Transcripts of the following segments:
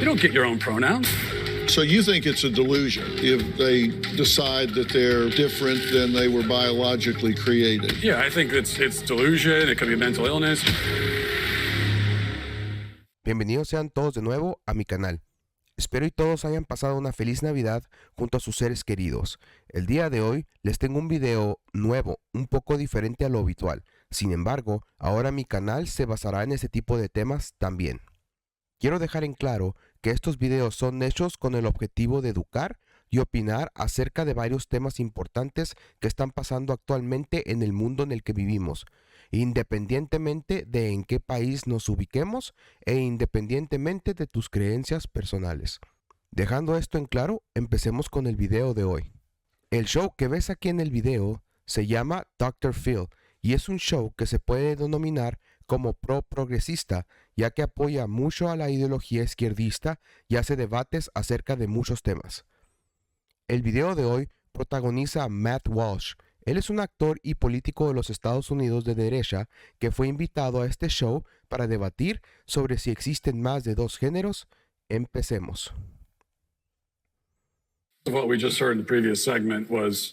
You don't get your own pronouns. So you think it's a delusion if they decide that they're different than they were biologically created? Yeah, I think it's delusion. It could be mental illness. Bienvenidos sean todos de nuevo a mi canal. Espero y todos hayan pasado una feliz Navidad junto a sus seres queridos. El día de hoy les tengo un video nuevo, un poco diferente a lo habitual. Sin embargo, ahora mi canal se basará en ese tipo de temas también. Quiero dejar en claro que estos videos son hechos con el objetivo de educar y opinar acerca de varios temas importantes que están pasando actualmente en el mundo en el que vivimos, independientemente de en qué país nos ubiquemos e independientemente de tus creencias personales. Dejando esto en claro, empecemos con el video de hoy. El show que ves aquí en el video se llama Dr. Phil y es un show que se puede denominar como progresista, ya que apoya mucho a la ideología izquierdista y hace debates acerca de muchos temas. El video de hoy protagoniza a Matt Walsh. Él es un actor y político de los Estados Unidos de derecha que fue invitado a este show para debatir sobre si existen más de dos géneros. Empecemos. What we just heard in the previous segment was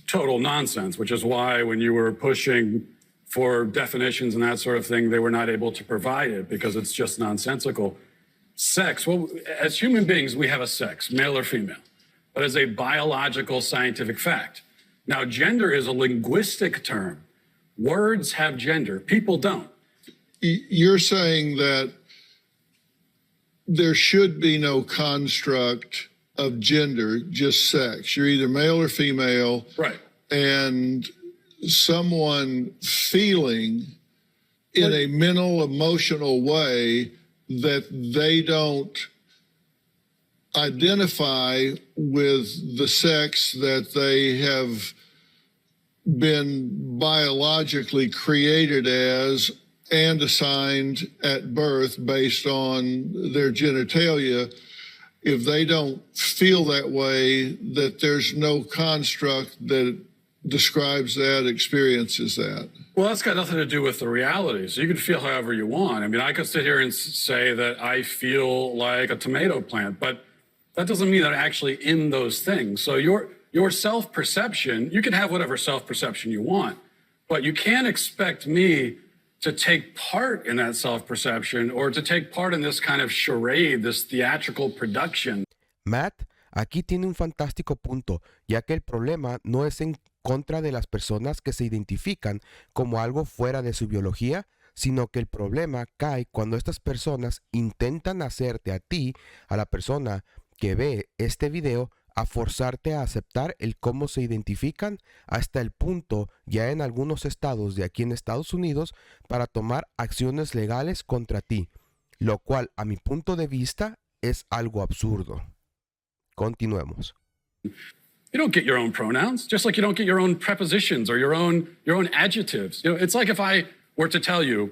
total nonsense, which is why when you were pushing for definitions and that sort of thing, they were not able to provide it because it's just nonsensical. Sex, well, as human beings, we have a sex, male or female, but as a biological scientific fact. Now, gender is a linguistic term. Words have gender. People don't. You're saying that there should be no construct of gender, just sex. You're either male or female. Right. And someone feeling in a mental, emotional way that they don't identify with the sex that they have been biologically created as and assigned at birth based on their genitalia. If they don't feel that way, that there's no construct that describes that, experiences that. Well, that's got nothing to do with the reality. So you can feel however you want. I mean, I could sit here and say that I feel like a tomato plant, but that doesn't mean that I'm actually in those things. So your self-perception, you can have whatever self-perception you want, but you can't expect me to take part in that self-perception or to take part in this kind of charade, this theatrical production. Matt aquí tiene un fantástico punto, ya que el problema no es en contra de las personas que se identifican como algo fuera de su biología, sino que el problema cae cuando estas personas intentan hacerte a ti, a la persona que ve este video, a forzarte a aceptar el cómo se identifican hasta el punto, ya en algunos estados de aquí en Estados Unidos, para tomar acciones legales contra ti, lo cual a mi punto de vista es algo absurdo. Continuemos. You don't get your own pronouns, just like you don't get your own prepositions or your own adjectives. You know, it's like if I were to tell you,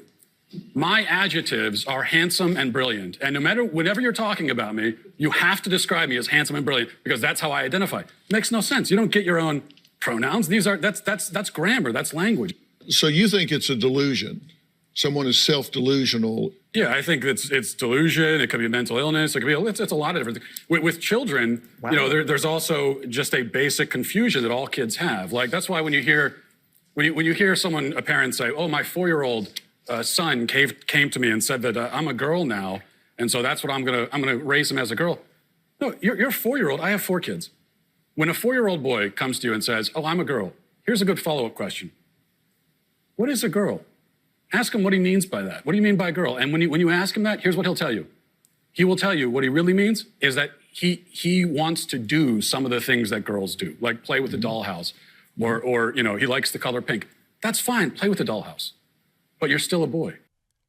my adjectives are handsome and brilliant, and no matter whenever you're talking about me, you have to describe me as handsome and brilliant because that's how I identify. Makes no sense. You don't get your own pronouns. That's grammar. That's language. So you think it's a delusion? Someone is self-delusional. Yeah, I think it's delusion. It could be mental illness. It could be it's a lot of different things. With children, wow. You know, there's also just a basic confusion that all kids have. Like that's why when you hear someone, a parent say, "Oh, my 4-year-old son came to me and said that I'm a girl now, and so that's what I'm gonna raise him as a girl." No, you're a 4-year-old. I have 4 kids. When a 4-year-old boy comes to you and says, "Oh, I'm a girl," here's a good follow-up question: what is a girl? Ask him what he means by that. What do you mean by girl? And when you ask him that, here's what he'll tell you. He will tell you what he really means is that he wants to do some of the things that girls do, like play with the dollhouse, or you know, he likes the color pink. That's fine, play with the dollhouse, but you're still a boy.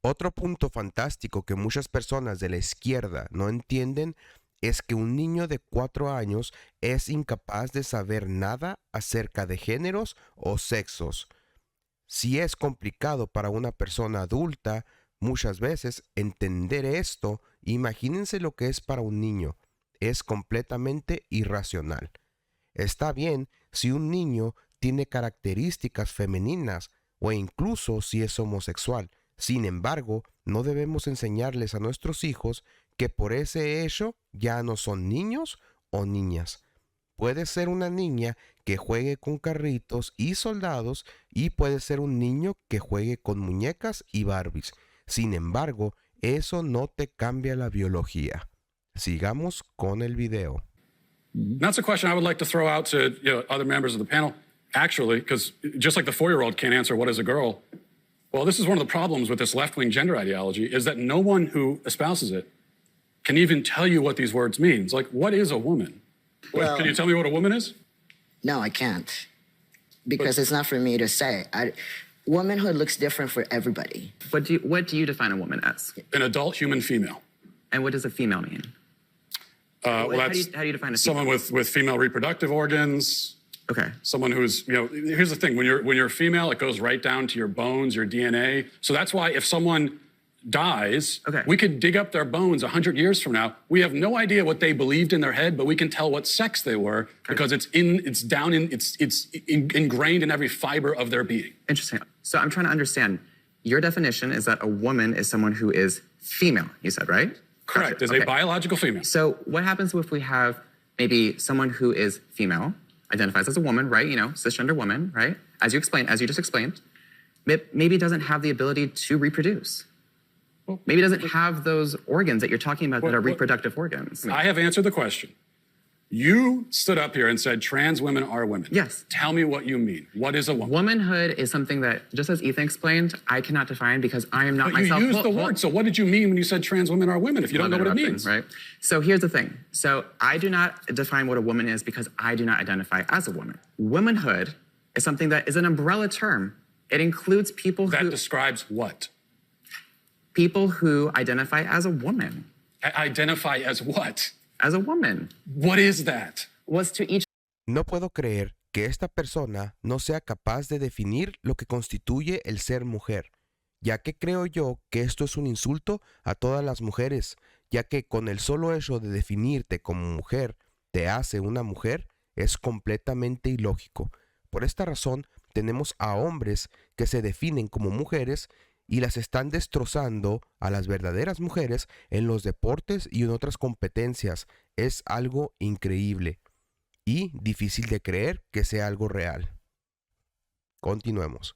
Otro punto fantástico que muchas personas de la izquierda no entienden es que un niño de 4 años es incapaz de saber nada acerca de géneros o sexos. Si es complicado para una persona adulta, muchas veces, entender esto, imagínense lo que es para un niño. Es completamente irracional. Está bien si un niño tiene características femeninas o incluso si es homosexual. Sin embargo, no debemos enseñarles a nuestros hijos que por ese hecho ya no son niños o niñas. Puede ser una niña que juegue con carritos y soldados y puede ser un niño que juegue con muñecas y Barbies. Sin embargo, eso no te cambia la biología. Sigamos con el video. That's a question I would like to throw out to other members of the panel, actually, because just like the 4-year-old can't answer what is a girl, well, this is one of the problems with this left-wing gender ideology, is that no one who espouses it can even tell you what these words mean. It's like, what is a woman? Well, can you tell me what a woman is? No, I can't. Because it's not for me to say. Womanhood looks different for everybody. What do you define a woman as? An adult human female. And what does a female mean? Well, how that's do you define a female? someone with female reproductive organs. Okay. Someone who's, here's the thing, when you're female, it goes right down to your bones, your DNA. So that's why if someone dies, Okay. we could dig up their bones 100 years from now. We have no idea what they believed in their head, but we can tell what sex they were because it's ingrained in every fiber of their being. Interesting. So I'm trying to understand. Your definition is that a woman is someone who is female, you said, right? Correct, Gotcha. is a biological female. So what happens if we have maybe someone who is female, identifies as a woman, right? Cisgender woman, right? As you just explained, maybe doesn't have the ability to reproduce. Maybe doesn't have those organs that you're talking about that are reproductive organs. I have answered the question. You stood up here and said trans women are women. Yes. Tell me what you mean. What is a woman? Womanhood is something that, just as Ethan explained, I cannot define because I am not But myself. you used the word. So what did you mean when you said trans women are women if you don't know what it means? Right? So here's the thing. So I do not define what a woman is because I do not identify as a woman. Womanhood is something that is an umbrella term. It includes people That describes what? People who identify as a woman. Identify as what? As a woman. What is that? Was to each. No puedo creer que esta persona no sea capaz de definir lo que constituye el ser mujer, ya que creo yo que esto es un insulto a todas las mujeres, ya que con el solo hecho de definirte como mujer te hace una mujer, es completamente ilógico. Por esta razón, tenemos a hombres que se definen como mujeres y las están destrozando a las verdaderas mujeres en los deportes y en otras competencias. Es algo increíble y difícil de creer que sea algo real. Continuemos.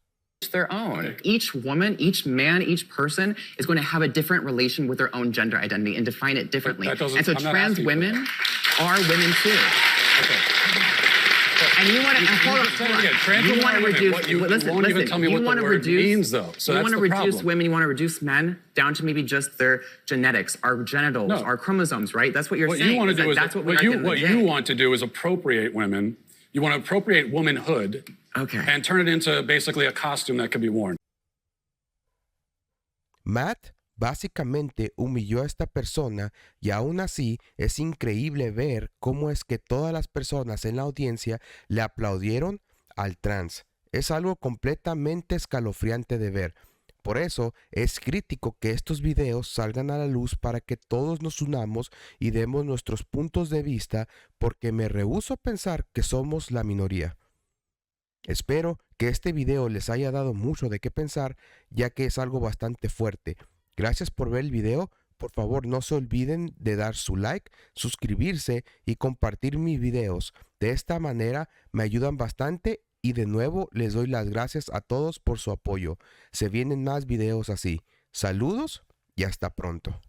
Their own. Each woman, each man, each person is going to have a different relation with their own gender identity and define it differently. That doesn't- And so I'm not trans asking for women are women too. Okay. And you want to hold on. Say it again. Trans women are women. What you won't even tell me what the word means, though. So you that's want to the reduce problem. women, you want to reduce men down to maybe just their genetics, our genitals, No. our chromosomes, right? That's what you're What saying. you want to is that do is that's what we what are you at the what end of the you day. want to do is appropriate women. You want to appropriate womanhood Okay. and turn it into basically a costume that could be worn. Matt básicamente humilló a esta persona y aún así es increíble ver cómo es que todas las personas en la audiencia le aplaudieron al trans. Es algo completamente escalofriante de ver. Por eso es crítico que estos videos salgan a la luz para que todos nos unamos y demos nuestros puntos de vista porque me rehúso a pensar que somos la minoría. Espero que este video les haya dado mucho de qué pensar ya que es algo bastante fuerte. Gracias por ver el video. Por favor no se olviden de dar su like, suscribirse y compartir mis videos. De esta manera me ayudan bastante y de nuevo les doy las gracias a todos por su apoyo. Se vienen más videos así. Saludos y hasta pronto.